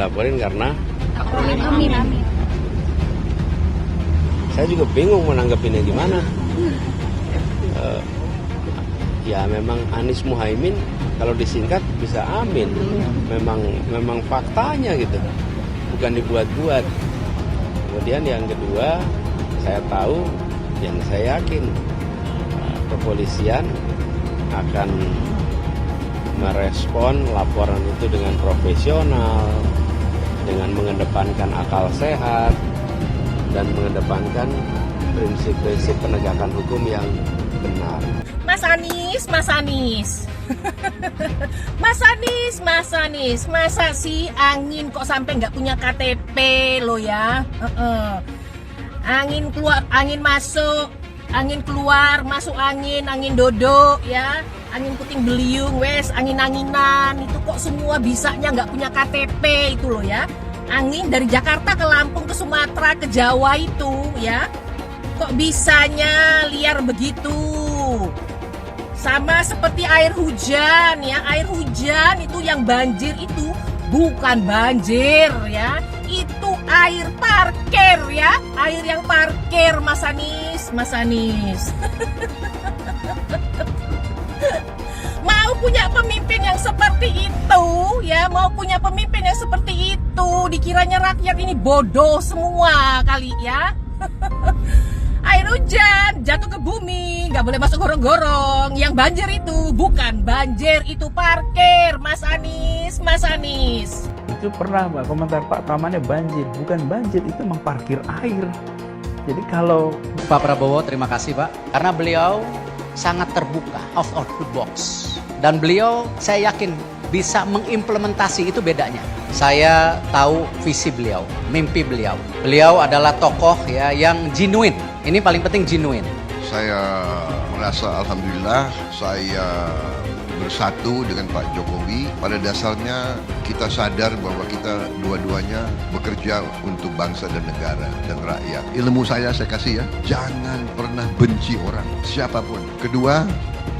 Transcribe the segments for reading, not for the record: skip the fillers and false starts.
dilaporin karena Amin. saya juga bingung menanggapinya gimana. Ya memang Anies Muhaimin kalau disingkat bisa Amin. Memang faktanya gitu, bukan dibuat-buat. Kemudian yang kedua, saya tahu yang saya yakin kepolisian akan merespon laporan itu dengan profesional, dengan mengedepankan akal sehat dan mengedepankan prinsip-prinsip penegakan hukum yang benar. Mas Anies. Mas Anies, masa sih angin kok sampai nggak punya KTP lo ya? Angin keluar, angin masuk, angin keluar, masuk angin dodo ya, angin puting beliung, wes angin-anginan itu kok semua bisanya nggak punya KTP itu lo ya. Angin dari Jakarta ke Lampung ke Sumatera ke Jawa itu ya, kok bisanya liar begitu. Sama seperti air hujan ya, air hujan itu yang banjir itu bukan banjir ya, itu air parkir ya, air yang parkir Mas Anies. Mau punya pemimpin yang seperti itu ya, mau punya pemimpin yang seperti itu, dikiranya rakyat ini bodoh semua kali ya. Air hujan jatuh ke bumi, nggak boleh masuk gorong-gorong. Yang banjir itu bukan banjir, itu parkir, Mas Anies. Itu pernah Mbak komentar Pak Tamannya banjir, bukan banjir, itu memang parkir air. Jadi kalau Pak Prabowo, terima kasih Pak, karena beliau sangat terbuka, out of the box. Dan beliau, saya yakin bisa mengimplementasi, itu bedanya. Saya tahu visi beliau, mimpi beliau. Beliau adalah tokoh ya yang genuine. Ini paling penting genuine. Saya merasa alhamdulillah saya bersatu dengan Pak Jokowi. Pada dasarnya kita sadar bahwa kita dua-duanya bekerja untuk bangsa dan negara dan rakyat. Ilmu saya kasih ya, jangan pernah benci orang, siapapun. Kedua,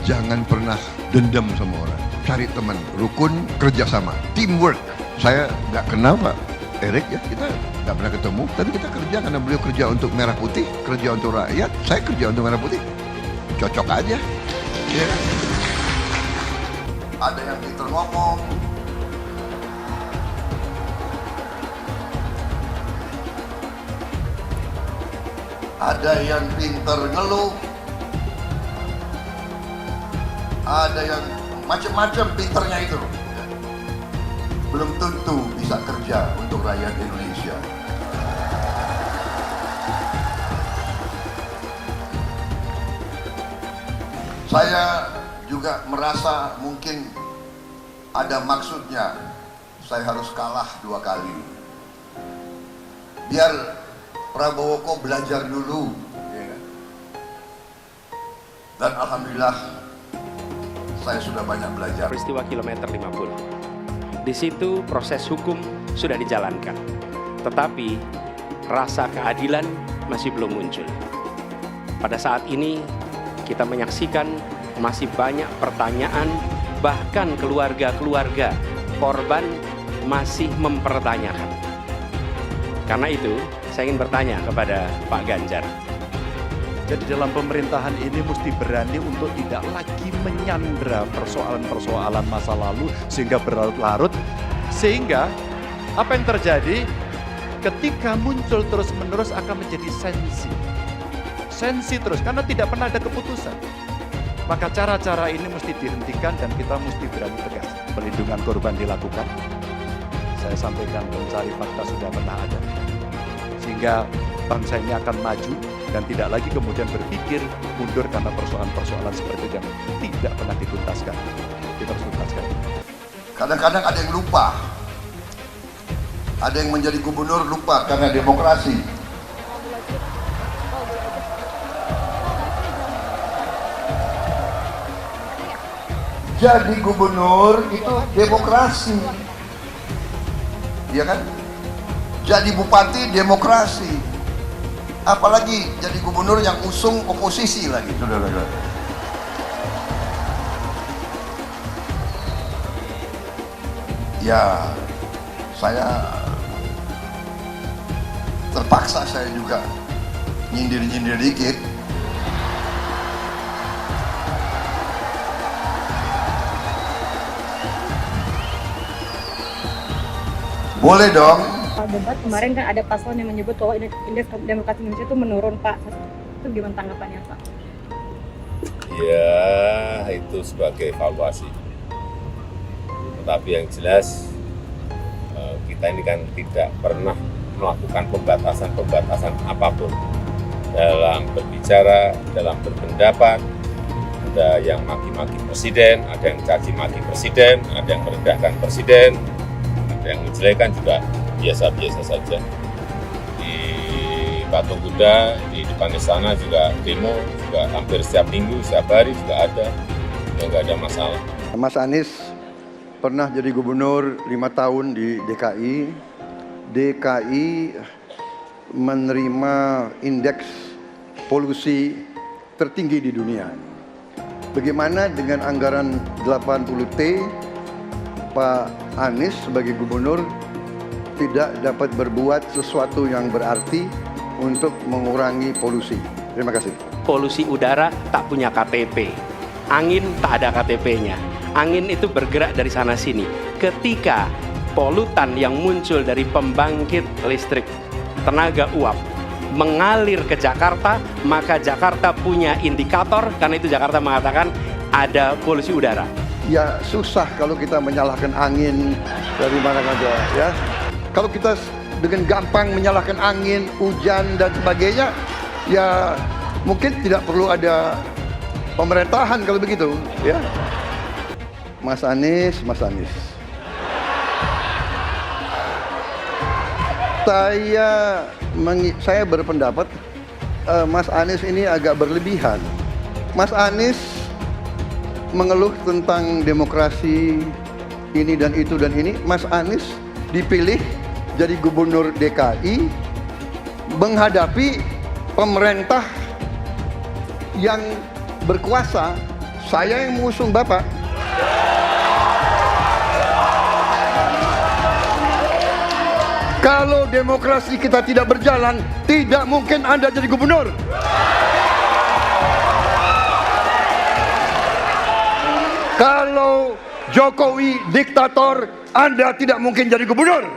jangan pernah dendam sama orang. Cari teman, rukun, kerjasama, teamwork. Saya nggak kenal Pak Erik ya, kita nggak pernah ketemu, tapi kita kerja karena beliau kerja untuk merah putih, kerja untuk rakyat, saya kerja untuk merah putih. Cocok aja. Ya. Ada yang pintar ngomong, ada yang pintar ngeluh, ada yang macam-macam pinternya itu. Belum tentu bisa kerja untuk rakyat Indonesia. Saya juga merasa mungkin ada maksudnya saya harus kalah 2 kali. Biar Prabowo kok belajar dulu. Ya. Dan alhamdulillah saya sudah banyak belajar. Peristiwa kilometer 50. Di situ proses hukum sudah dijalankan, tetapi rasa keadilan masih belum muncul. Pada saat ini kita menyaksikan masih banyak pertanyaan, bahkan keluarga-keluarga korban masih mempertanyakan. Karena itu saya ingin bertanya kepada Pak Ganjar. Jadi dalam pemerintahan ini mesti berani untuk tidak lagi menyandra persoalan-persoalan masa lalu sehingga berlarut-larut. Sehingga apa yang terjadi ketika muncul terus-menerus akan menjadi sensi terus karena tidak pernah ada keputusan. Maka cara-cara ini mesti dihentikan dan kita mesti berani tegas. Pelindungan korban dilakukan. Saya sampaikan pencari fakta sudah pernah ada. Sehingga bangsa ini akan maju dan tidak lagi kemudian berpikir mundur karena persoalan-persoalan seperti itu yang tidak pernah dituntaskan. Kita harus tuntaskan. Kadang-kadang ada yang lupa. Ada yang menjadi gubernur lupa karena demokrasi. Jadi gubernur itu demokrasi. Iya kan? Jadi bupati demokrasi. Apalagi jadi gubernur yang usung oposisi lagi, saudara-saudara. Ya, saya terpaksa saya juga nyindir-nyindir dikit. Boleh dong. Pak debat kemarin kan ada paslon yang menyebut bahwa indeks demokrasi Indonesia itu menurun, Pak. Itu gimana tanggapannya, Pak? Ya, itu sebagai evaluasi. Tetapi yang jelas kita ini kan tidak pernah melakukan pembatasan apapun dalam berbicara, dalam berpendapat. Ada yang maki-maki presiden, ada yang caci maki presiden, ada yang merendahkan presiden, ada yang menjelekan juga biasa-biasa saja. Di Patung Kuda, di depan istana juga demo, juga hampir setiap minggu, setiap hari juga ada, ya nggak ada masalah. Mas Anies pernah jadi gubernur 5 tahun di DKI. DKI menerima indeks polusi tertinggi di dunia. Bagaimana dengan anggaran 80T, Pak Anies sebagai gubernur tidak dapat berbuat sesuatu yang berarti untuk mengurangi polusi. Terima kasih. Polusi udara tak punya KTP, angin tak ada KTP-nya. Angin itu bergerak dari sana sini. Ketika polutan yang muncul dari pembangkit listrik tenaga uap mengalir ke Jakarta, maka Jakarta punya indikator, karena itu Jakarta mengatakan ada polusi udara. Ya susah kalau kita menyalahkan angin dari mana saja, ya. Kalau kita dengan gampang menyalahkan angin, hujan dan sebagainya, ya mungkin tidak perlu ada pemerintahan kalau begitu, ya. Mas Anies. Saya berpendapat Mas Anies ini agak berlebihan. Mas Anies mengeluh tentang demokrasi ini dan itu dan ini. Mas Anies dipilih jadi gubernur DKI menghadapi pemerintah yang berkuasa. Saya yang mengusung Bapak. Kalau demokrasi kita tidak berjalan, tidak mungkin Anda jadi gubernur. Kalau Jokowi diktator, Anda tidak mungkin jadi gubernur.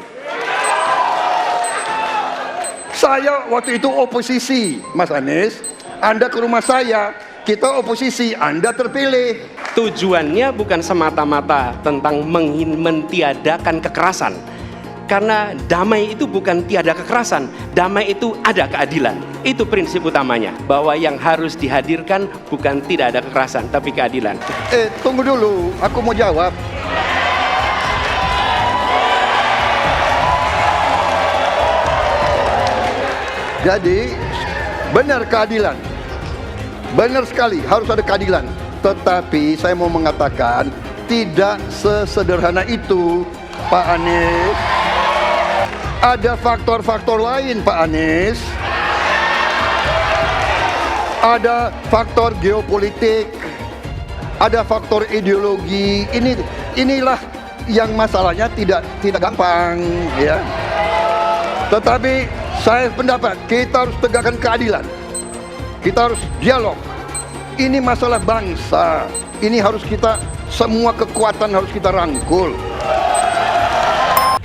Saya waktu itu oposisi, Mas Anies. Anda ke rumah saya, kita oposisi, Anda terpilih. Tujuannya bukan semata-mata tentang mentiadakan kekerasan. Karena damai itu bukan tiada kekerasan, damai itu ada keadilan. Itu prinsip utamanya, bahwa yang harus dihadirkan bukan tidak ada kekerasan, tapi keadilan. Tunggu dulu, aku mau jawab. Jadi, benar keadilan. Benar sekali, harus ada keadilan. Tetapi saya mau mengatakan, tidak sesederhana itu, Pak Anies. Ada faktor-faktor lain, Pak Anies. Ada faktor geopolitik, ada faktor ideologi. Inilah yang masalahnya tidak gampang, ya. Tetapi saya pendapat kita harus tegakkan keadilan. Kita harus dialog. Ini masalah bangsa. Ini harus kita, semua kekuatan harus kita rangkul.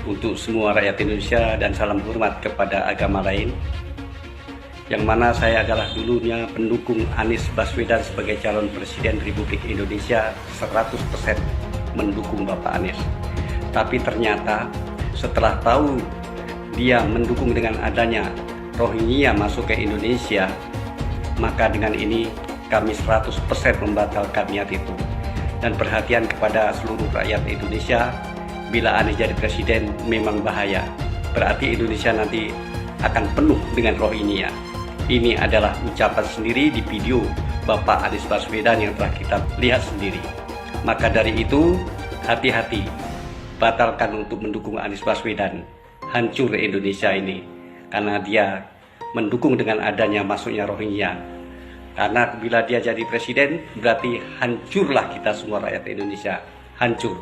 Untuk semua rakyat Indonesia dan salam hormat kepada agama lain, yang mana saya adalah dulunya pendukung Anies Baswedan sebagai calon presiden Republik Indonesia, 100% mendukung Bapak Anies. Tapi ternyata setelah tahu dia mendukung dengan adanya Rohingya masuk ke Indonesia, maka dengan ini kami 100% membatalkan niat itu. Dan perhatian kepada seluruh rakyat Indonesia, bila Anies jadi presiden memang bahaya. Berarti Indonesia nanti akan penuh dengan Rohingya. Ini adalah ucapan sendiri di video Bapak Anies Baswedan yang telah kita lihat sendiri. Maka dari itu, hati-hati. Batalkan untuk mendukung Anies Baswedan. Hancur Indonesia ini. Karena dia mendukung dengan adanya masuknya Rohingya. Karena bila dia jadi presiden, berarti hancurlah kita semua rakyat Indonesia. Hancur.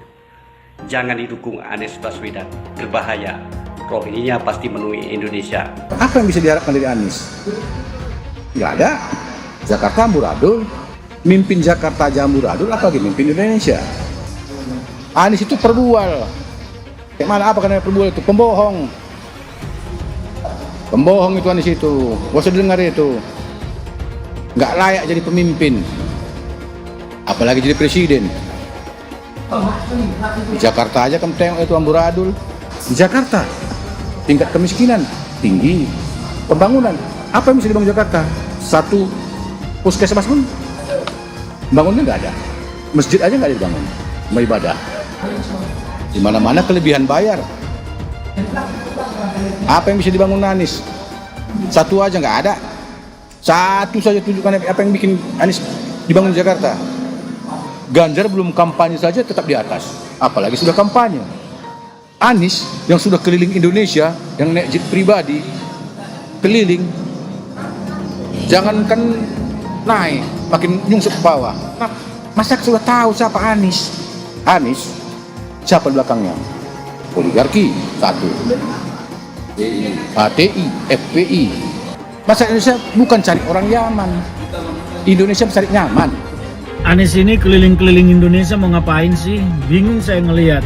jangan didukung Anies Baswedan. Berbahaya. Rohininya pasti menemui Indonesia. Apa yang bisa diharapkan dari Anies? Nggak ada. Jakarta amburadul. Mimpin Jakarta aja amburadul, apalagi mimpin Indonesia. Anies itu perbual. Kayak mana apa karena perbual itu? Pembohong. Pembohong itu Anies itu. Gak usah dengar itu. Nggak layak jadi pemimpin. Apalagi jadi presiden. Di Jakarta aja kamu tengok itu amburadul. Di Jakarta tingkat kemiskinan tinggi. Pembangunan apa yang bisa dibangun Jakarta? Satu puskesmas pun bangunnya nggak ada. Masjid aja nggak ada dibangun. Mau ibadah. Di mana-mana kelebihan bayar. Apa yang bisa dibangun Anies? Satu aja nggak ada. Satu saja tunjukkan apa yang bikin Anies dibangun di Jakarta. Ganjar belum kampanye saja tetap di atas. Apalagi sudah kampanye. Anies yang sudah keliling Indonesia, yang naik jet pribadi, keliling. Jangankan naik, makin nyungsep ke bawah. Nah, masa sudah tahu siapa Anies? Anies, siapa di belakangnya? Oligarki, satu. HTI, FPI. Masa Indonesia bukan cari orang Yaman. Indonesia mencari nyaman. Anies ini keliling-keliling Indonesia mau ngapain sih? Bingung saya ngelihat.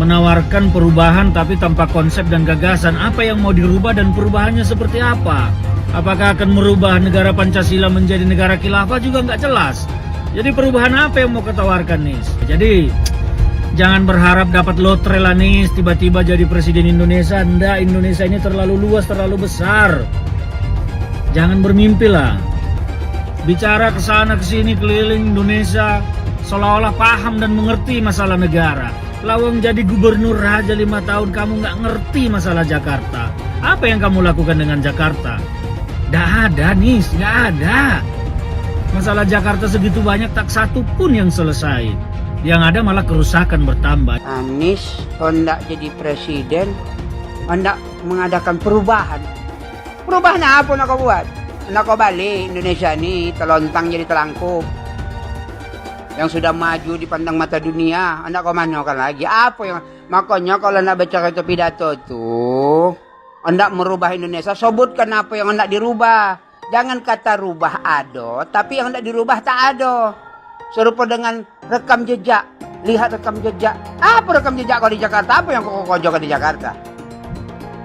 Menawarkan perubahan tapi tanpa konsep dan gagasan. Apa yang mau dirubah dan perubahannya seperti apa? Apakah akan merubah negara Pancasila menjadi negara khilafah juga nggak jelas. Jadi perubahan apa yang mau ketawarkan nih? Jadi jangan berharap dapat lotre lah nih tiba-tiba jadi presiden Indonesia. Nggak, Indonesia ini terlalu luas, terlalu besar. Jangan bermimpi lah. Bicara ke sana ke sini keliling Indonesia seolah-olah paham dan mengerti masalah negara. Lawang jadi gubernur aja 5 tahun kamu nggak ngerti masalah Jakarta. Apa yang kamu lakukan dengan Jakarta? Nggak ada nih, nggak ada. Masalah Jakarta segitu banyak tak satu pun yang selesai. Yang ada malah kerusakan bertambah. Anies hendak jadi presiden, hendak mengadakan perubahan. Perubahan apa nak kau buat? Nak kau balik Indonesia ni telontang jadi telangkup. Yang sudah maju dipandang mata dunia, hendak kau manakan lagi? Apa yang makanya kalau nak baca itu pidato tuh, hendak merubah Indonesia, sebutkan apa yang hendak dirubah. Jangan kata rubah ada, tapi yang hendak dirubah tak ada. Serupa dengan rekam jejak. Lihat rekam jejak. Apa rekam jejak kau di Jakarta? Apa yang kau joget di Jakarta?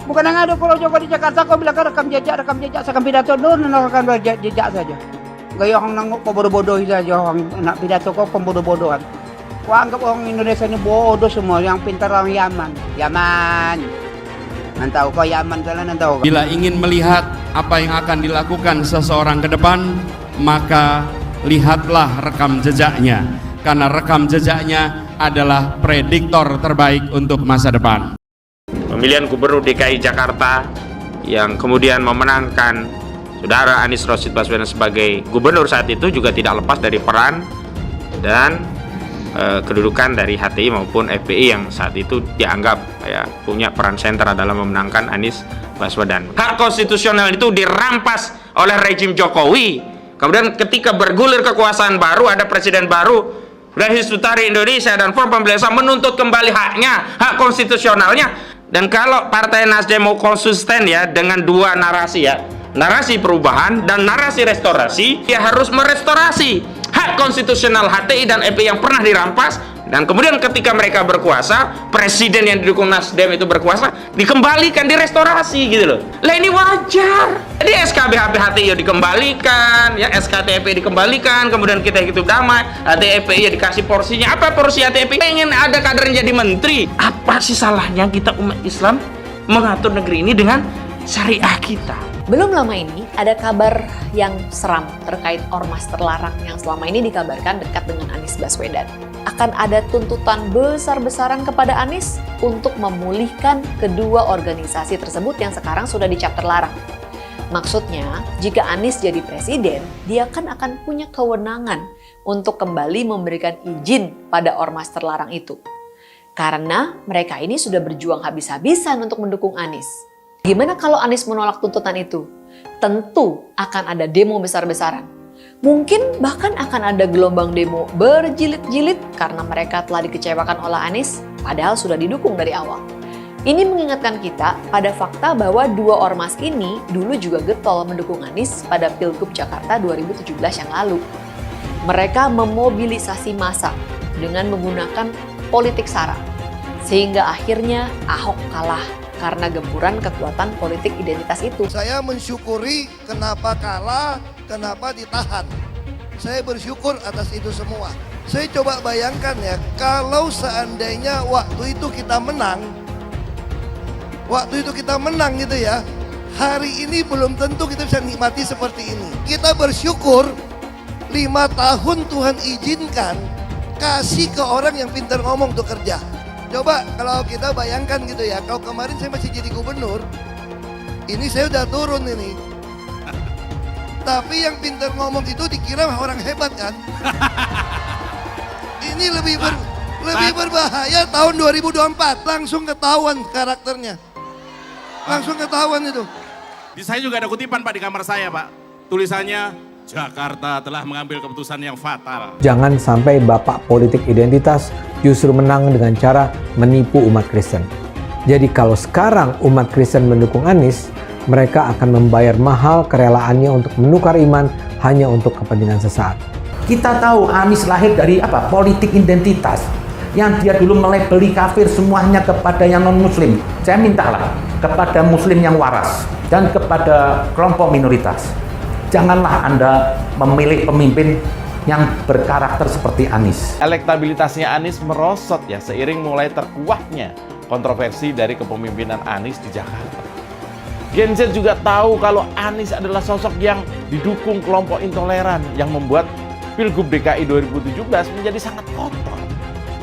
Bukan yang ada kalau joget di Jakarta kau bilang rekam jejak, seakan pidato dulu rekam jejak saja. Gaya orang nanguk kau bodoh-bodoh saja, orang nak pidato kau pembodoh-bodohan. Kau anggap orang Indonesia ini bodoh semua, yang pintar orang Yaman. Yaman. Nantau kau Yaman kalian nantau. Bila ingin melihat apa yang akan dilakukan seseorang ke depan, maka lihatlah rekam jejaknya. Karena rekam jejaknya adalah prediktor terbaik untuk masa depan. Pemilihan Gubernur DKI Jakarta yang kemudian memenangkan Saudara Anies Rashid Baswedan sebagai gubernur saat itu juga tidak lepas dari peran dan kedudukan dari HTI maupun FPI yang saat itu dianggap punya peran sentral dalam memenangkan Anies Baswedan. Hak konstitusional itu dirampas oleh rejim Jokowi. Kemudian ketika bergulir kekuasaan baru, ada presiden baru dari Hizbut Tahrir Indonesia dan Front Pembela Islam menuntut kembali haknya, hak konstitusionalnya. Dan kalau Partai Nasdem mau konsisten ya dengan dua narasi ya, narasi perubahan dan narasi restorasi, dia harus merestorasi hak konstitusional HTI dan FPI yang pernah dirampas. Dan kemudian ketika mereka berkuasa, presiden yang didukung Nasdem itu berkuasa, dikembalikan, direstorasi gitu loh. Lah ini wajar. Jadi SKB HTI dikembalikan, ya SKTP dikembalikan, kemudian kita hidup damai, HTI ya dikasih porsinya. Apa porsi HTI? Pengen ada kadernya jadi menteri. Apa sih salahnya kita umat Islam mengatur negeri ini dengan syariah kita? Belum lama ini ada kabar yang seram terkait ormas terlarang yang selama ini dikabarkan dekat dengan Anies Baswedan. Akan ada tuntutan besar-besaran kepada Anies untuk memulihkan kedua organisasi tersebut yang sekarang sudah dicap terlarang. Maksudnya, jika Anies jadi presiden, dia kan akan punya kewenangan untuk kembali memberikan izin pada ormas terlarang itu. Karena mereka ini sudah berjuang habis-habisan untuk mendukung Anies. Gimana kalau Anies menolak tuntutan itu? Tentu akan ada demo besar-besaran. Mungkin bahkan akan ada gelombang demo berjilid-jilid karena mereka telah dikecewakan oleh Anies, padahal sudah didukung dari awal. Ini mengingatkan kita pada fakta bahwa dua ormas ini dulu juga getol mendukung Anies pada Pilgub Jakarta 2017 yang lalu. Mereka memobilisasi massa dengan menggunakan politik sara, sehingga akhirnya Ahok kalah karena gempuran kekuatan politik identitas itu. Saya mensyukuri kenapa kalah, kenapa ditahan. Saya bersyukur atas itu semua. Saya coba bayangkan ya, kalau seandainya waktu itu kita menang gitu ya, hari ini belum tentu kita bisa nikmati seperti ini. Kita bersyukur 5 tahun Tuhan izinkan kasih ke orang yang pintar ngomong untuk kerja. Coba kalau kita bayangkan gitu ya, kalau kemarin saya masih jadi gubernur, ini saya udah turun ini. Tapi yang pintar ngomong itu dikira orang hebat kan? Ini lebih berbahaya tahun 2024, langsung ketahuan karakternya. Langsung ketahuan itu. Di saya juga ada kutipan Pak di kamar saya Pak. Tulisannya, Jakarta telah mengambil keputusan yang fatal. Jangan sampai bapak politik identitas justru menang dengan cara menipu umat Kristen. Jadi kalau sekarang umat Kristen mendukung Anies, mereka akan membayar mahal kerelaannya untuk menukar iman hanya untuk kepentingan sesaat. Kita tahu Anies lahir dari politik identitas. Yang dia dulu melabeli kafir semuanya kepada yang non-muslim. Saya mintalah kepada muslim yang waras dan kepada kelompok minoritas. Janganlah Anda memilih pemimpin yang berkarakter seperti Anies. Elektabilitasnya Anies merosot ya seiring mulai terkuaknya kontroversi dari kepemimpinan Anies di Jakarta. Gen Z juga tahu kalau Anies adalah sosok yang didukung kelompok intoleran yang membuat Pilgub DKI 2017 menjadi sangat kotor.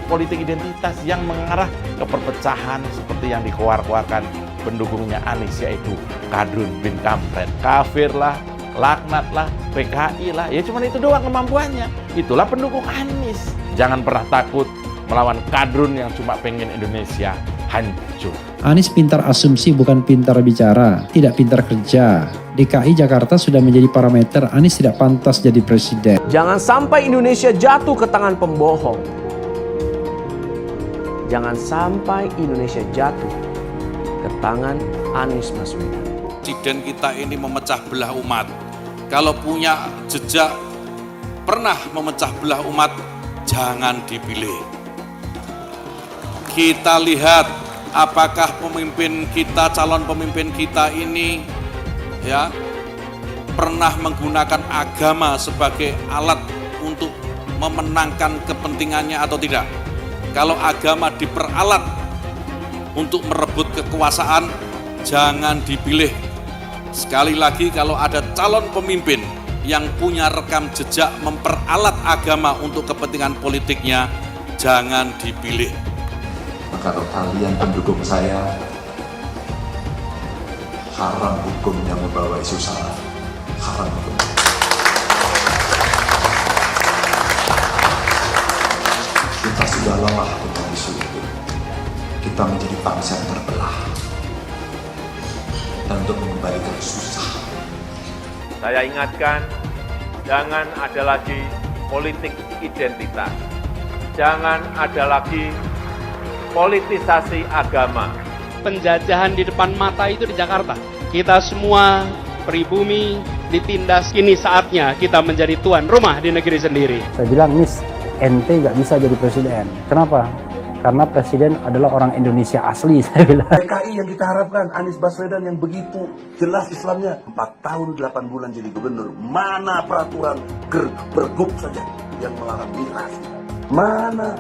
Politik identitas yang mengarah ke perpecahan seperti yang dikeluarkan pendukungnya Anies, yaitu Kadrun bin Kamret. Kafir lah, laknat lah, PKI lah, ya cuma itu doang kemampuannya. Itulah pendukung Anies. Jangan pernah takut melawan Kadrun yang cuma pengen Indonesia hancur. Anies pintar asumsi bukan pintar bicara, tidak pintar kerja. DKI Jakarta sudah menjadi parameter Anies tidak pantas jadi presiden. Jangan sampai Indonesia jatuh ke tangan pembohong. Jangan sampai Indonesia jatuh ke tangan Anies Baswedan. Presiden kita ini memecah belah umat. Kalau punya jejak pernah memecah belah umat, jangan dipilih. Kita lihat apakah pemimpin kita, calon pemimpin kita ini ya pernah menggunakan agama sebagai alat untuk memenangkan kepentingannya atau tidak. Kalau agama diperalat untuk merebut kekuasaan, jangan dipilih. Sekali lagi, kalau ada calon pemimpin yang punya rekam jejak memperalat agama untuk kepentingan politiknya, jangan dipilih. Maka kalian pendukung saya, haram hukumnya membawa isu sara, haram hukumnya. Kita sudah lelah dengan isu itu. Kita menjadi bangsa yang terbelah. Dan untuk mengembalikan susah. Saya ingatkan, jangan ada lagi politik identitas. Jangan ada lagi politisasi agama. Penjajahan di depan mata itu di Jakarta. Kita semua pribumi ditindas. Kini saatnya kita menjadi tuan rumah di negeri sendiri. Saya bilang, Miss, ente nggak bisa jadi presiden. Kenapa? Karena presiden adalah orang Indonesia asli, saya bilang. PKI yang kita harapkan, Anies Baswedan yang begitu jelas Islamnya. 4 tahun 8 bulan jadi gubernur. Mana peraturan bergub saja yang melarang miras? Mana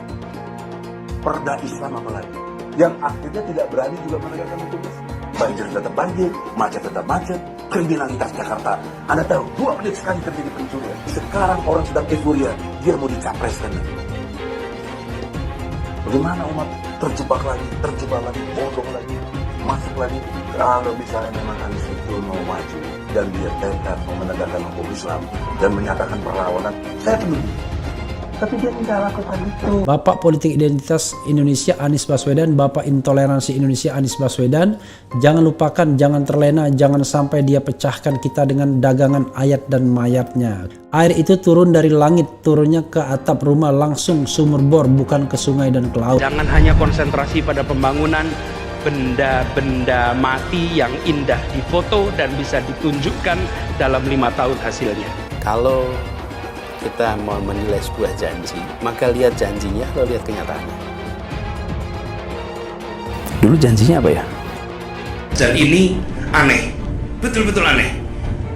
perda Islam apalagi? Yang akhirnya tidak berani juga menegakkan hukum Islam. Banjir tetap banjir, macet tetap macet. Kriminalitas Jakarta, Anda tahu 2 menit sekali terjadi pencurian. Sekarang orang sedang euforia, dia mau dicapreskan. Bagaimana umat terjebak lagi, bodoh lagi, masuk lagi. Kalau misalnya memang Anies itu mau maju dan dia tekad mau menegakkan hukum Islam dan menyatakan perlawanan, saya penuh. Tapi dia tidak lakukan itu. Bapak Politik Identitas Indonesia Anies Baswedan, Bapak Intoleransi Indonesia Anies Baswedan, jangan lupakan, jangan terlena, jangan sampai dia pecahkan kita dengan dagangan ayat dan mayatnya. Air itu turun dari langit, turunnya ke atap rumah langsung sumur bor, bukan ke sungai dan ke laut. Jangan hanya konsentrasi pada pembangunan benda-benda mati yang indah difoto dan bisa ditunjukkan dalam 5 tahun hasilnya. Kalau kita mau menilai sebuah janji, maka lihat janjinya, lalu lihat kenyataannya. Dulu janjinya apa ya? Dan ini aneh, betul-betul aneh.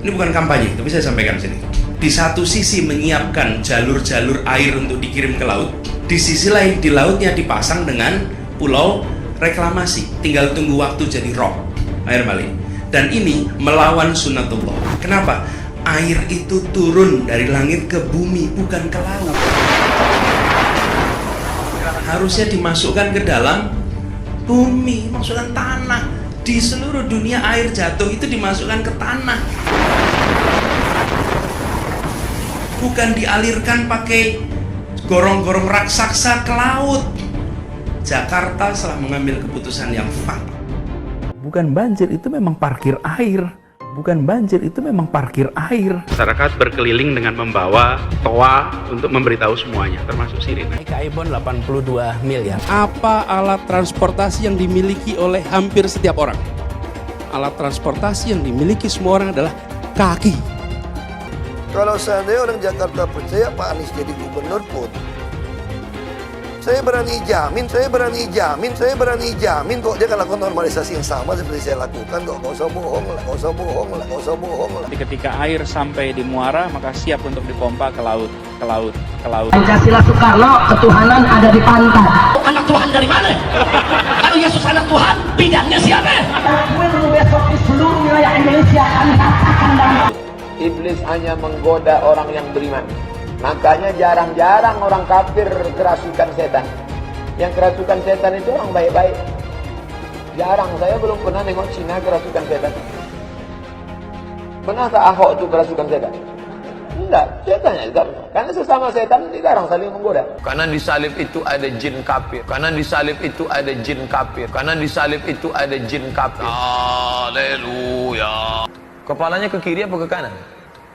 Ini bukan kampanye, tapi saya sampaikan sini. Di satu sisi menyiapkan jalur-jalur air untuk dikirim ke laut, di sisi lain di lautnya dipasang dengan pulau reklamasi, tinggal tunggu waktu jadi rob, air malih. Dan ini melawan sunatullah. Kenapa? Air itu turun dari langit ke bumi, bukan ke laut. Harusnya dimasukkan ke dalam bumi, masukkan tanah. Di seluruh dunia air jatuh itu dimasukkan ke tanah. Bukan dialirkan pakai gorong-gorong raksasa ke laut. Jakarta telah mengambil keputusan yang fatal. Bukan banjir, itu memang parkir air. Bukan banjir, itu memang parkir air. Masyarakat berkeliling dengan membawa toa untuk memberitahu semuanya, termasuk sirine. KAI Bond 82 miliar. Apa alat transportasi yang dimiliki oleh hampir setiap orang? Alat transportasi yang dimiliki semua orang adalah kaki. Kalau seandainya orang Jakarta percaya Pak Anies jadi gubernur pun, saya berani jamin kok dia akan lakukan normalisasi yang sama seperti saya lakukan kok. Nggak usah bohong lah. Ketika air sampai di muara, maka siap untuk dipompa ke laut. Pancasila Soekarno, ketuhanan ada di pantai. Anak Tuhan dari mana? Kalau Yesus anak Tuhan, bidangnya siapa? Besok di seluruh wilayah Indonesia kami katakan dan Iblis hanya menggoda orang yang beriman. Makanya jarang-jarang orang kafir kerasukan setan. Yang kerasukan setan itu orang baik-baik. Jarang, saya belum pernah nengok Cina kerasukan setan. Pernahkah Ahok itu kerasukan setan? Enggak, setannya juga. Karena sesama setan dilarang saling menggoda. Karena di salib itu ada jin kafir. Karena di salib itu ada jin kafir. Karena di salib itu ada jin kafir. Haleluya. Kepalanya ke kiri apa ke kanan?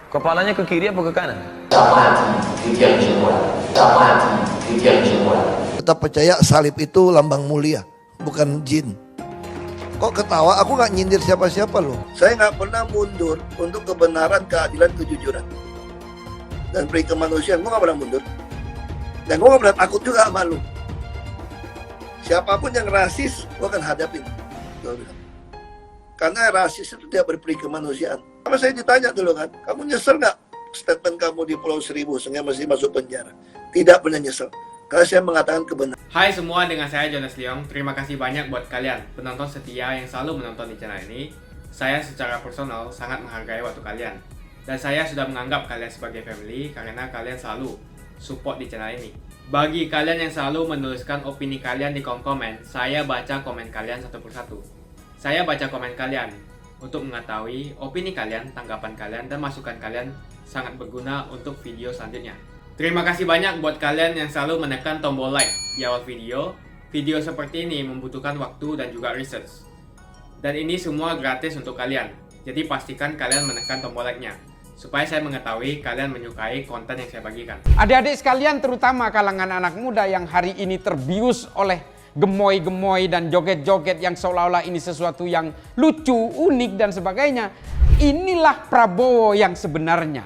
Kepalanya ke kiri apa ke kanan? Tetap percaya salib itu lambang mulia, bukan jin. Kok ketawa? Aku nggak nyindir siapa-siapa loh. Saya nggak pernah mundur untuk kebenaran, keadilan, kejujuran. Dan peri kemanusiaan, gue nggak pernah mundur. Dan gue nggak pernah takut juga sama lu. Siapapun yang rasis, gue akan hadapin. Gue bilang. Karena rasis itu tidak berperi kemanusiaan. Sama saya ditanya dulu kan, kamu nyesel nggak statement kamu di Pulau Seribu sehingga masih masuk penjara? Tidak pernah nyesel. Karena saya mengatakan kebenaran. Hai semua, dengan saya Jonas Leong. Terima kasih banyak buat kalian, penonton setia yang selalu menonton di channel ini. Saya secara personal sangat menghargai waktu kalian. Dan saya sudah menganggap kalian sebagai family karena kalian selalu support di channel ini. Bagi kalian yang selalu menuliskan opini kalian di kolom komen, saya baca komen kalian satu persatu. Saya baca komen kalian untuk mengetahui opini kalian, tanggapan kalian, dan masukan kalian sangat berguna untuk video selanjutnya. Terima kasih banyak buat kalian yang selalu menekan tombol like di awal video. Video seperti ini membutuhkan waktu dan juga research. Dan ini semua gratis untuk kalian. Jadi pastikan kalian menekan tombol like-nya supaya saya mengetahui kalian menyukai konten yang saya bagikan. Adik-adik sekalian, terutama kalangan anak muda yang hari ini terbius oleh gemoy-gemoy dan joget-joget yang seolah-olah ini sesuatu yang lucu, unik dan sebagainya. Inilah Prabowo yang sebenarnya.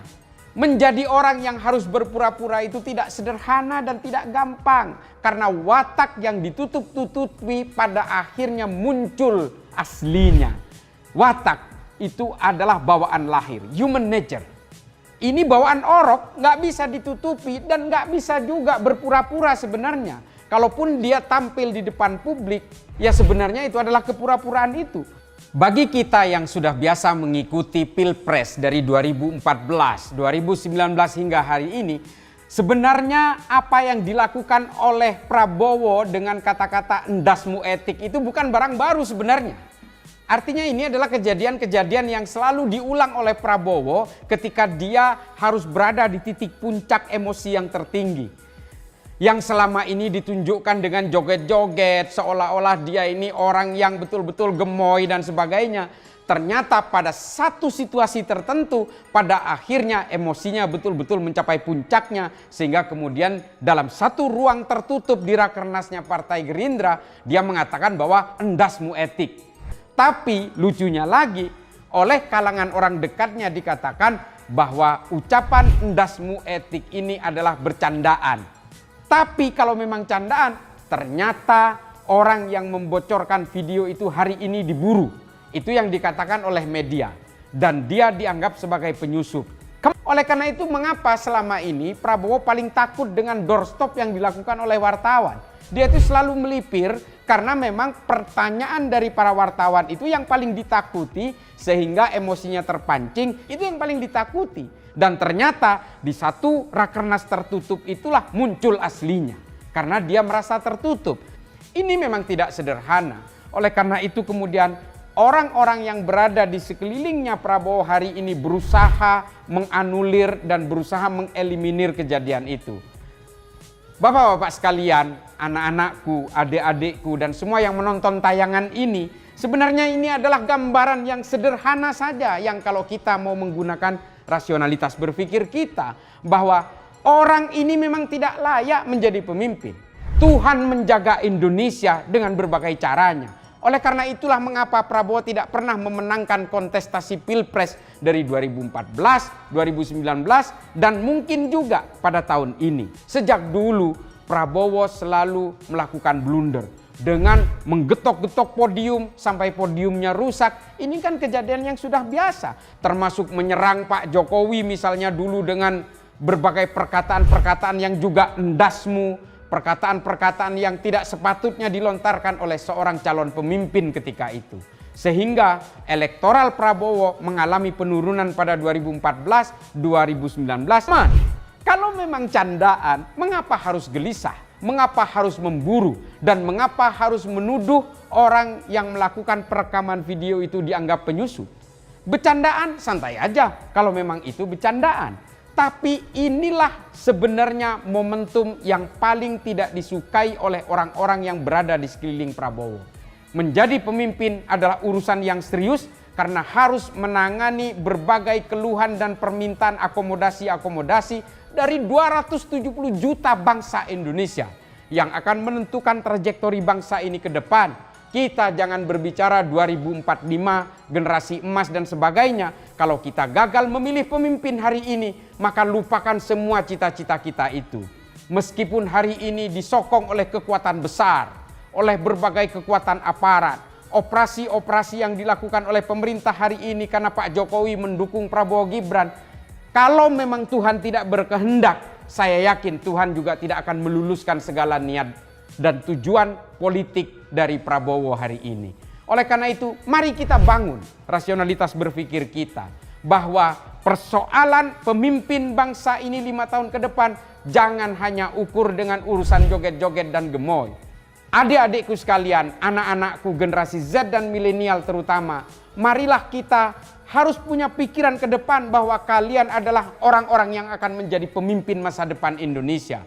Menjadi orang yang harus berpura-pura itu tidak sederhana dan tidak gampang. Karena watak yang ditutup-tutupi pada akhirnya muncul aslinya. Watak itu adalah bawaan lahir, human nature. Ini bawaan orok, nggak bisa ditutupi dan nggak bisa juga berpura-pura sebenarnya. Kalaupun dia tampil di depan publik, ya sebenarnya itu adalah kepura-puraan itu. Bagi kita yang sudah biasa mengikuti Pilpres dari 2014, 2019 hingga hari ini, sebenarnya apa yang dilakukan oleh Prabowo dengan kata-kata endasmu etik itu bukan barang baru sebenarnya. Artinya ini adalah kejadian-kejadian yang selalu diulang oleh Prabowo ketika dia harus berada di titik puncak emosi yang tertinggi. yang selama ini ditunjukkan dengan joget-joget, seolah-olah dia ini orang yang betul-betul gemoy dan sebagainya. Ternyata pada satu situasi tertentu, pada akhirnya emosinya betul-betul mencapai puncaknya. Sehingga kemudian dalam satu ruang tertutup di Rakernasnya Partai Gerindra, dia mengatakan bahwa endasmu etik. Tapi lucunya lagi, oleh kalangan orang dekatnya dikatakan bahwa ucapan endasmu etik ini adalah bercandaan. Tapi kalau memang candaan, ternyata orang yang membocorkan video itu hari ini diburu. Itu yang dikatakan oleh media. Dan dia dianggap sebagai penyusup. Oleh karena itu mengapa selama ini Prabowo paling takut dengan doorstop yang dilakukan oleh wartawan. Dia itu selalu melipir karena memang pertanyaan dari para wartawan itu yang paling ditakuti. Sehingga emosinya terpancing, itu yang paling ditakuti. Dan ternyata di satu Rakernas tertutup itulah muncul aslinya. Karena dia merasa tertutup. Ini memang tidak sederhana. Oleh karena itu kemudian orang-orang yang berada di sekelilingnya Prabowo hari ini berusaha menganulir dan berusaha mengeliminir kejadian itu. Bapak-bapak sekalian, anak-anakku, adik-adikku dan semua yang menonton tayangan ini, sebenarnya ini adalah gambaran yang sederhana saja yang kalau kita mau menggunakan rasionalitas berpikir kita bahwa orang ini memang tidak layak menjadi pemimpin. Tuhan menjaga Indonesia dengan berbagai caranya. Oleh karena itulah mengapa Prabowo tidak pernah memenangkan kontestasi Pilpres dari 2014, 2019 dan mungkin juga pada tahun ini. Sejak dulu Prabowo selalu melakukan blunder dengan menggetok-getok podium sampai podiumnya rusak. Ini kan kejadian yang sudah biasa. Termasuk menyerang Pak Jokowi misalnya dulu dengan berbagai perkataan-perkataan yang juga endasmu, perkataan-perkataan yang tidak sepatutnya dilontarkan oleh seorang calon pemimpin ketika itu. Sehingga elektoral Prabowo mengalami penurunan pada 2014, 2019. Kalau memang candaan, mengapa harus gelisah? Mengapa harus memburu dan mengapa harus menuduh orang yang melakukan perekaman video itu dianggap penyusup? Bercandaan santai aja kalau memang itu bercandaan. Tapi inilah sebenarnya momentum yang paling tidak disukai oleh orang-orang yang berada di sekeliling Prabowo. Menjadi pemimpin adalah urusan yang serius karena harus menangani berbagai keluhan dan permintaan akomodasi-akomodasi dari 270 juta bangsa Indonesia yang akan menentukan trajektori bangsa ini ke depan. Kita jangan berbicara 2045, generasi emas dan sebagainya. Kalau kita gagal memilih pemimpin hari ini, maka lupakan semua cita-cita kita itu. Meskipun hari ini disokong oleh kekuatan besar, oleh berbagai kekuatan aparat, operasi-operasi yang dilakukan oleh pemerintah hari ini karena Pak Jokowi mendukung Prabowo Gibran. Kalau memang Tuhan tidak berkehendak, saya yakin Tuhan juga tidak akan meluluskan segala niat dan tujuan politik dari Prabowo hari ini. Oleh karena itu, mari kita bangun rasionalitas berpikir kita bahwa persoalan pemimpin bangsa ini 5 tahun ke depan jangan hanya ukur dengan urusan joget-joget dan gemoy. Adik-adikku sekalian, anak-anakku generasi Z dan milenial terutama, marilah kita harus punya pikiran ke depan bahwa kalian adalah orang-orang yang akan menjadi pemimpin masa depan Indonesia.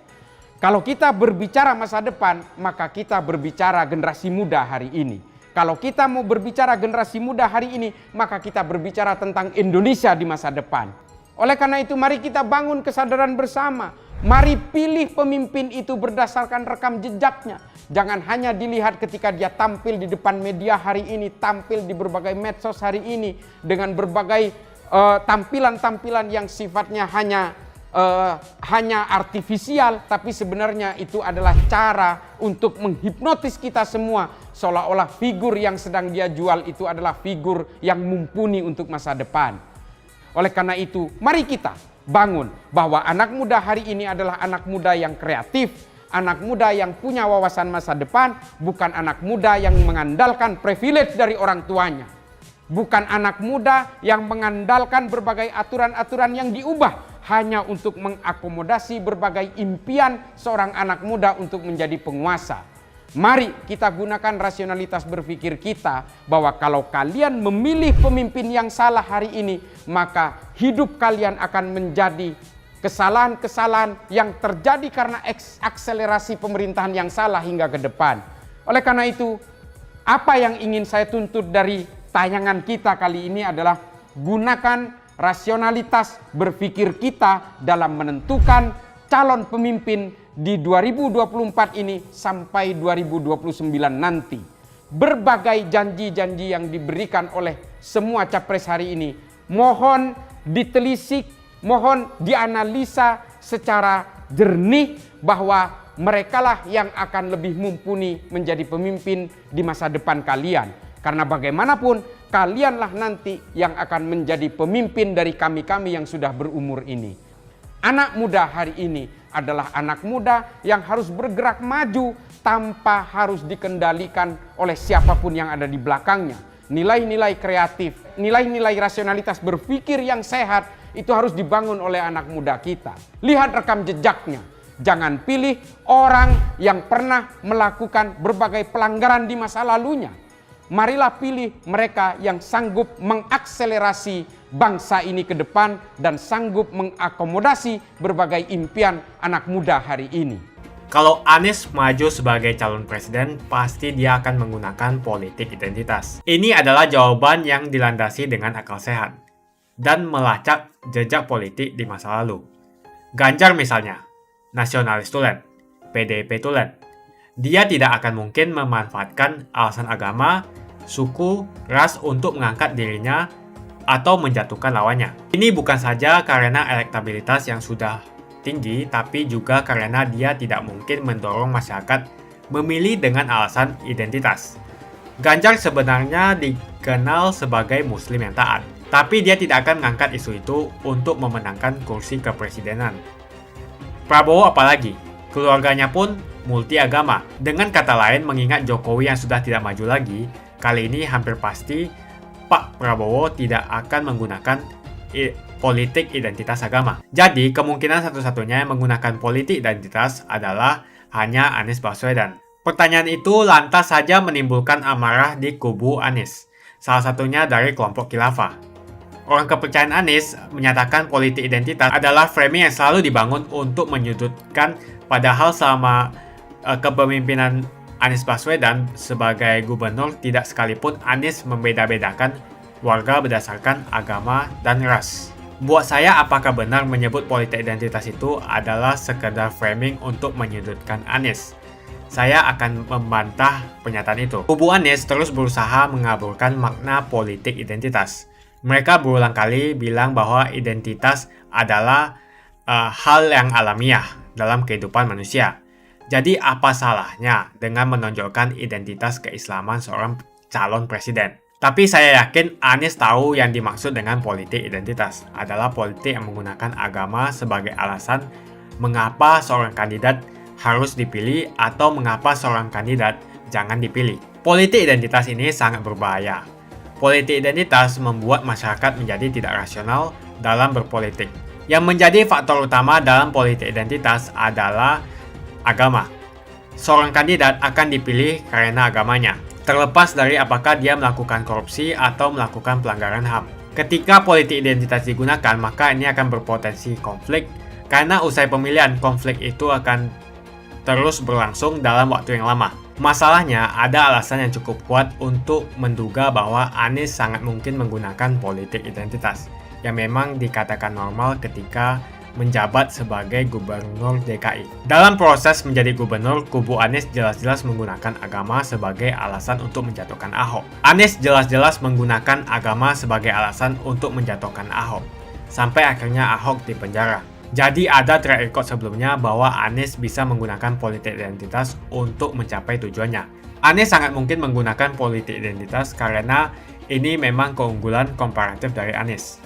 Kalau kita berbicara masa depan, maka kita berbicara generasi muda hari ini. Kalau kita mau berbicara generasi muda hari ini, maka kita berbicara tentang Indonesia di masa depan. Oleh karena itu, mari kita bangun kesadaran bersama. Mari pilih pemimpin itu berdasarkan rekam jejaknya. Jangan hanya dilihat ketika dia tampil di depan media hari ini, tampil di berbagai medsos hari ini, dengan berbagai tampilan-tampilan yang sifatnya hanya artifisial, tapi sebenarnya itu adalah cara untuk menghipnotis kita semua, seolah-olah figur yang sedang dia jual itu adalah figur yang mumpuni untuk masa depan. Oleh karena itu, mari kita bangun bahwa anak muda hari ini adalah anak muda yang kreatif, anak muda yang punya wawasan masa depan, bukan anak muda yang mengandalkan privilege dari orang tuanya. Bukan anak muda yang mengandalkan berbagai aturan-aturan yang diubah hanya untuk mengakomodasi berbagai impian seorang anak muda untuk menjadi penguasa. Mari kita gunakan rasionalitas berpikir kita bahwa kalau kalian memilih pemimpin yang salah hari ini, maka hidup kalian akan menjadi kesalahan-kesalahan yang terjadi karena akselerasi pemerintahan yang salah hingga ke depan. Oleh karena itu, apa yang ingin saya tuntut dari tayangan kita kali ini adalah gunakan rasionalitas berpikir kita dalam menentukan calon pemimpin di 2024 ini sampai 2029 nanti. Berbagai janji-janji yang diberikan oleh semua capres hari ini mohon ditelisik, mohon dianalisa secara jernih bahwa merekalah yang akan lebih mumpuni menjadi pemimpin di masa depan kalian. Karena bagaimanapun kalianlah nanti yang akan menjadi pemimpin dari kami-kami yang sudah berumur ini. Anak muda hari ini adalah anak muda yang harus bergerak maju tanpa harus dikendalikan oleh siapapun yang ada di belakangnya. Nilai-nilai kreatif, nilai-nilai rasionalitas berpikir yang sehat itu harus dibangun oleh anak muda kita. Lihat rekam jejaknya. Jangan pilih orang yang pernah melakukan berbagai pelanggaran di masa lalunya. Marilah pilih mereka yang sanggup mengakselerasi bangsa ini ke depan dan sanggup mengakomodasi berbagai impian anak muda hari ini. Kalau Anies maju sebagai calon presiden, pasti dia akan menggunakan politik identitas. Ini adalah jawaban yang dilandasi dengan akal sehat dan melacak jejak politik di masa lalu. Ganjar misalnya, nasionalis tulen, PDIP tulen. Dia tidak akan mungkin memanfaatkan alasan agama, suku, ras untuk mengangkat dirinya atau menjatuhkan lawannya. Ini bukan saja karena elektabilitas yang sudah tinggi, tapi juga karena dia tidak mungkin mendorong masyarakat memilih dengan alasan identitas. Ganjar sebenarnya dikenal sebagai muslim yang taat, tapi dia tidak akan mengangkat isu itu untuk memenangkan kursi kepresidenan. Prabowo apalagi, keluarganya pun multi agama. Dengan kata lain, mengingat Jokowi yang sudah tidak maju lagi, kali ini hampir pasti Pak Prabowo tidak akan menggunakan politik identitas agama. Jadi, kemungkinan satu-satunya yang menggunakan politik identitas adalah hanya Anies Baswedan. Pertanyaan itu lantas saja menimbulkan amarah di kubu Anies, salah satunya dari kelompok khilafah. Orang kepercayaan Anies menyatakan politik identitas adalah framing yang selalu dibangun untuk menyudutkan, padahal selama kepemimpinan Anies Baswedan sebagai gubernur tidak sekalipun Anies membeda-bedakan warga berdasarkan agama dan ras. Buat saya, apakah benar menyebut politik identitas itu adalah sekedar framing untuk menyudutkan Anies? Saya akan membantah pernyataan itu. Kubu Anies terus berusaha mengaburkan makna politik identitas. Mereka berulang kali bilang bahwa identitas adalah hal yang alamiah dalam kehidupan manusia. Jadi apa salahnya dengan menonjolkan identitas keislaman seorang calon presiden? Tapi saya yakin Anies tahu yang dimaksud dengan politik identitas adalah politik yang menggunakan agama sebagai alasan mengapa seorang kandidat harus dipilih atau mengapa seorang kandidat jangan dipilih. Politik identitas ini sangat berbahaya. Politik identitas membuat masyarakat menjadi tidak rasional dalam berpolitik. Yang menjadi faktor utama dalam politik identitas adalah agama. Seorang kandidat akan dipilih karena agamanya, terlepas dari apakah dia melakukan korupsi atau melakukan pelanggaran HAM. Ketika politik identitas digunakan, maka ini akan berpotensi konflik, karena usai pemilihan, konflik itu akan terus berlangsung dalam waktu yang lama. Masalahnya, ada alasan yang cukup kuat untuk menduga bahwa Anies sangat mungkin menggunakan politik identitas, yang memang dikatakan normal ketika menjabat sebagai gubernur DKI. Dalam proses menjadi gubernur, kubu Anies jelas-jelas menggunakan agama sebagai alasan untuk menjatuhkan Ahok. Anies jelas-jelas menggunakan agama sebagai alasan untuk menjatuhkan Ahok, sampai akhirnya Ahok dipenjara. Jadi ada track record sebelumnya bahwa Anies bisa menggunakan politik identitas untuk mencapai tujuannya. Anies sangat mungkin menggunakan politik identitas karena ini memang keunggulan komparatif dari Anies.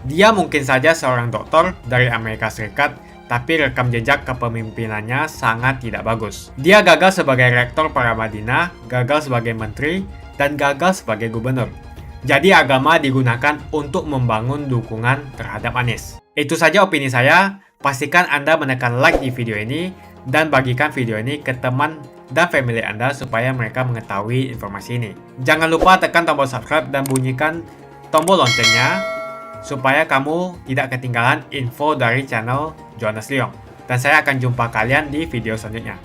Dia mungkin saja seorang doktor dari Amerika Serikat, tapi rekam jejak kepemimpinannya sangat tidak bagus. Dia gagal sebagai rektor Paramadina, gagal sebagai menteri, dan gagal sebagai gubernur. Jadi agama digunakan untuk membangun dukungan terhadap Anies. Itu saja opini saya. Pastikan Anda menekan like di video ini dan bagikan video ini ke teman dan family Anda supaya mereka mengetahui informasi ini. Jangan lupa tekan tombol subscribe dan bunyikan tombol loncengnya supaya kamu tidak ketinggalan info dari channel Jonas Leong. Dan saya akan jumpa kalian di video selanjutnya.